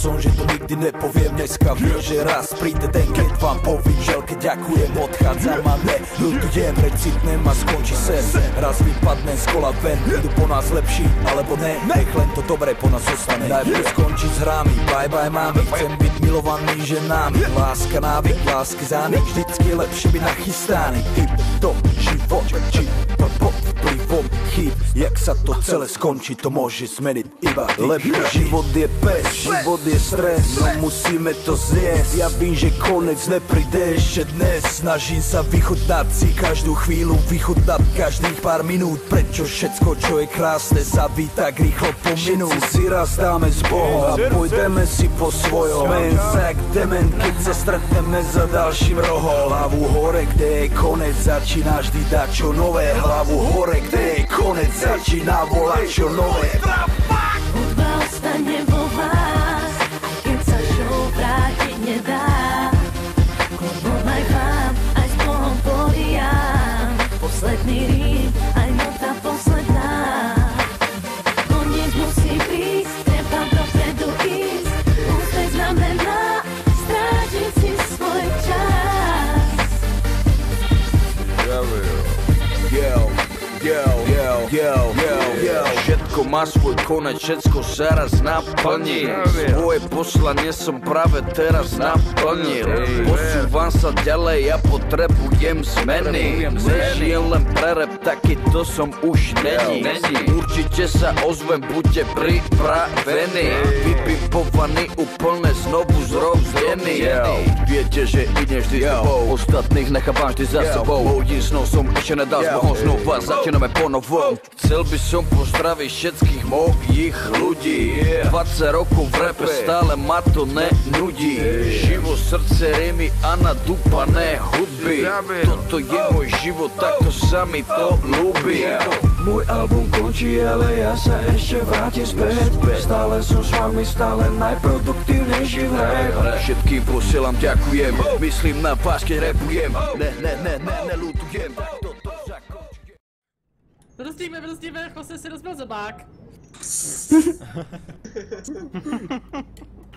som, že to nikdy nepoviem. Dneska viem, že raz príde den, keď vám povím želke ďakujem, odchádzam a neľutujem, recitnem a skončí sen. Raz vypadnem z kola ven, idú po nás lepší, alebo ne, nech len to dobré po nás zostane. Najprv skončí s hrami, bye bye mami, chcem byť milovaný ženami. Láska návyk, lásky zánik, vždycky je lepšie byť nachystaný. Typ to život, či pod vplyvom chyb, jak sa to celé skončí, to môže zmeniť iba lepšie. Život je pes, život je stres, no musíme to zjesť. Ja vím, že konec nepríde ešte dnes, snažím sa vychutnať si každú chvíľu, vychutnať každých pár minút. Prečo všetko, čo je krásne, sa ví tak rýchlo pominú. Si raz dáme s Bohom a pôjdeme si po svojom. Smejem sa jak dement, keď sa stretneme za ďalším rohom. Hlavu hore, kde je konec, začína vždy dať čo nové. Hlavu hore, kde je konec, začína volať čo nové. Hudba ostane vo vás, aj keď sa show vrátiť nedá. Klubom aj vám, aj s Bohom porijám. Posledný rým, aj nota posledná. Koniec musí prísť, treba dopredu ísť. Úspech znamená strážiť si svoj čas. Všetko má svoj konec, všetko sa raz naplní. Svoje poslanie som práve teraz naplnil. Posúvam sa ďalej, ja potrebujem zmeny. Nežijem len pre rap, takýto som už není. Určite sa ozvem, buďte pripravení. Vypipovaný, úplne znovu zrozdený. Viete, že ide vždy s tebou, ostatných nechávam vždy za sebou. Mojím snom som ešte nedal s Bohom, znova začíname ponovom. Chcel by som pozdraviť všetkých mojich ľudí. 20 rokov v rape, stále ma to nenudí. Živo, srdce, rymy a nadúpané hudby. Toto je môj život, takto sa mi to ľúbi. Môj album končí, ale ja sa ešte vrátim späť. Stále som s vami, stále najproduktívnejší v hre. Všetkým posielam ďakujem, myslím na vás, keď rapujem. Nelutujem. Brzdíme, chlase si rozbil zobák.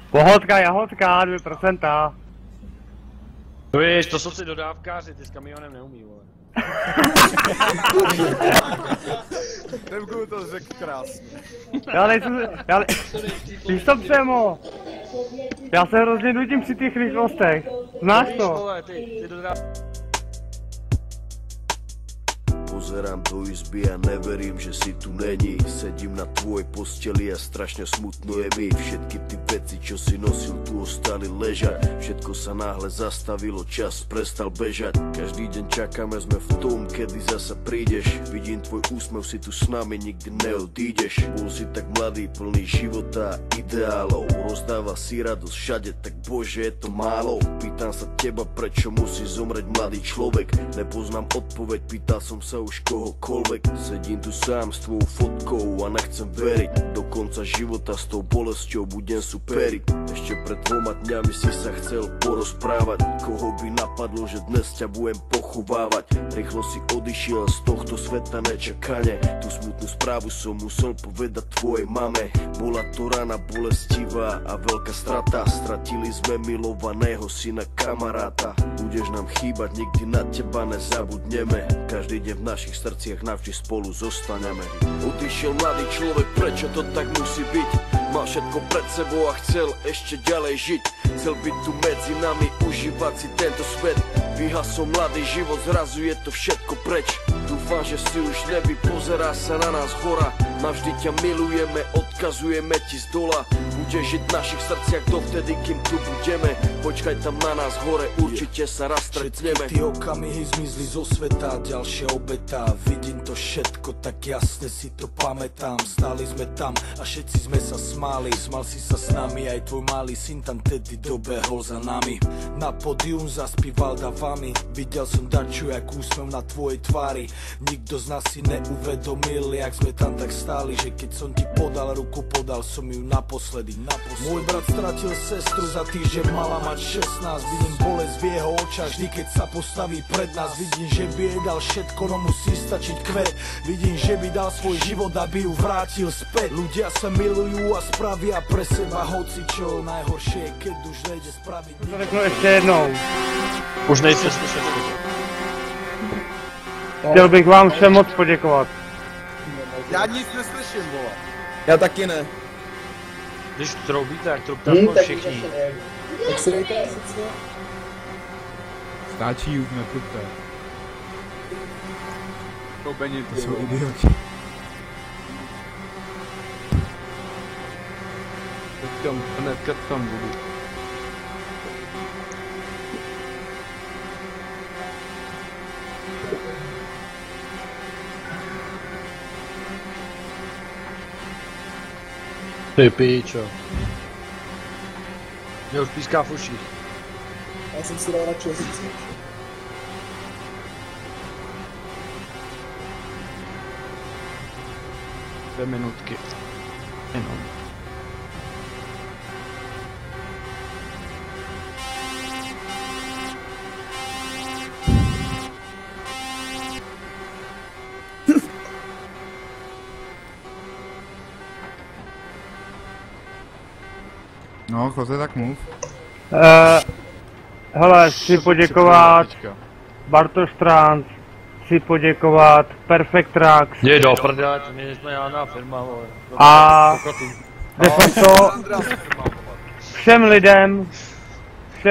Pohodka, jahodka, 2%. Víš, to jsou si dodávkáři, ty s kamionem neumí, vole. Nemku to řekl krásně. Víš to, Přemo? Já se hrozně nudím při těch rychlostech. Znáš to? Ty dodávkáři. Pozerám do izby a neverím, že si tu není. Sedím na tvojej posteli a strašne smutno je mi. Všetky ty veci, čo si nosil, tu ostali ležať. Všetko sa náhle zastavilo, čas prestal bežať. Každý deň čakáme, sme v tom, kedy zasa prídeš. Vidím tvoj úsmev, si tu s nami, nikdy neodídeš. Bol si tak mladý, plný života a ideálov. Rozdáva si radosť všade, tak bože, je to málo. Pýtam sa teba, prečo musí zomrieť mladý človek. Nepoznám odpoveď, pýtal som sa už kohokoľvek. Sedím tu sám s tvojou fotkou a nechcem veriť. Do konca života s tou bolesťou budem superiť. Ešte pred 2 dňami si sa chcel porozprávať. Koho by napadlo, že dnes ťa budem pochovávať. Rýchlo si odišiel z tohto sveta nečakane. Tú smutnú správu som musel povedať tvojej mame. Bola to rana bolestivá a veľká strata. Stratili sme milovaného syna kamaráta. Budeš nám chýbať, nikdy na teba nezabudneme. Každý deň v našich srdciach navždy spolu zostaneme. Odišiel mladý človek, prečo to tak musí byť? Mal všetko pred sebou a chcel ešte ďalej žiť. Chcel byť tu medzi nami, užívať si tento svet. Vyhasol mladý život, zrazu je to všetko preč. Dúfam, že si už nebi, pozerá sa na nás hora. Navždy ťa milujeme, odkazujeme ti z dola. Budeš žiť v našich srdciach dovtedy, kým tu budeme. Počkaj tam na nás hore, určite sa raz stretneme. Všetky tie okamihy zmizli zo sveta, ďalšia obeta. Vidím to všetko, tak jasne si to pamätám. Stáli sme tam a všetci sme sa smáli. Smal si sa s nami, aj tvoj malý syn tam tedy dobehol za nami. Na pódium zaspíval davami, videl som dačo jak úsmev na tvojej tvári. Nikto z nás si neuvedomil, jak sme tam tak stáli. stáli, že keď som ti podal ruku, podal som ju naposledy. Môj brat stratil sestru, za týždeň mala mať 16. Vidím bolesť v jeho očách, vždy keď sa postaví pred nás. Vidím, že by jej dal všetko, no musí stačiť kvet. Vidím, že by dal svoj život, aby ju vrátil späť. Ľudia sa milujú a spravia pre seba hocičo. Najhoršie je, keď už nejde spraviť. To řeknu ještě jednou. Už nejsi slyšet. Chtěl bych vám všem moc poděkovat. Já nic neslyším, vole. Já taky ne. Když troubíte, jak troubíte všichni. Tak si dejte asi. Stáčí už netrubte. Troubení, to jsou idioti. Hnedka tam budu. Ty píčo. Mě už píská v uších. Já jsem si dal na čas. 2 minutky. Jenom. No, Jose, tak mluv. Hele, chci poděkovat Bartoš Trans, chci poděkovat Perfect Tracks. Je do prdele, my jsme žádná firma, vole. A de facto všem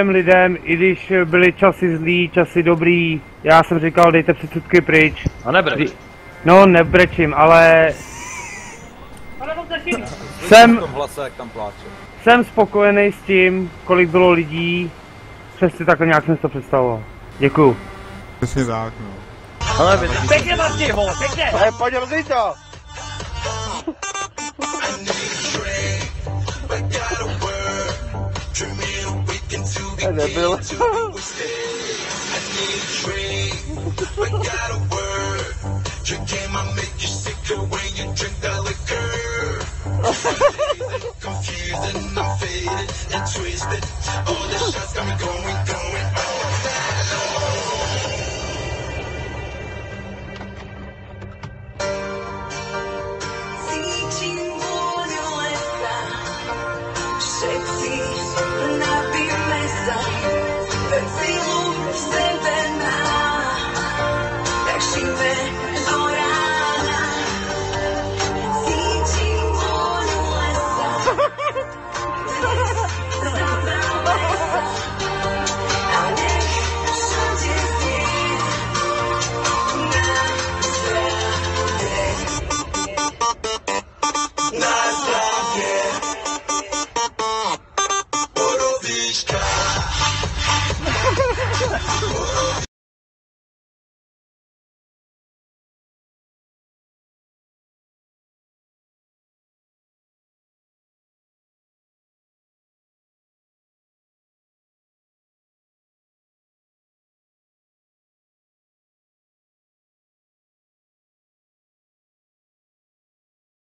lidem, i když byly časy zlý, časy dobrý, já jsem říkal, dejte předsudky pryč. A nebreč. No, nebrečím, ale jsem spokojený s tím, kolik bylo lidí, přesně takhle nějak jsem si to představoval. Děkuju. Přesně tak, no. Ale pěkně Martin, vole, pěkně! Pojď, rozej to! Nebyl. Borovička.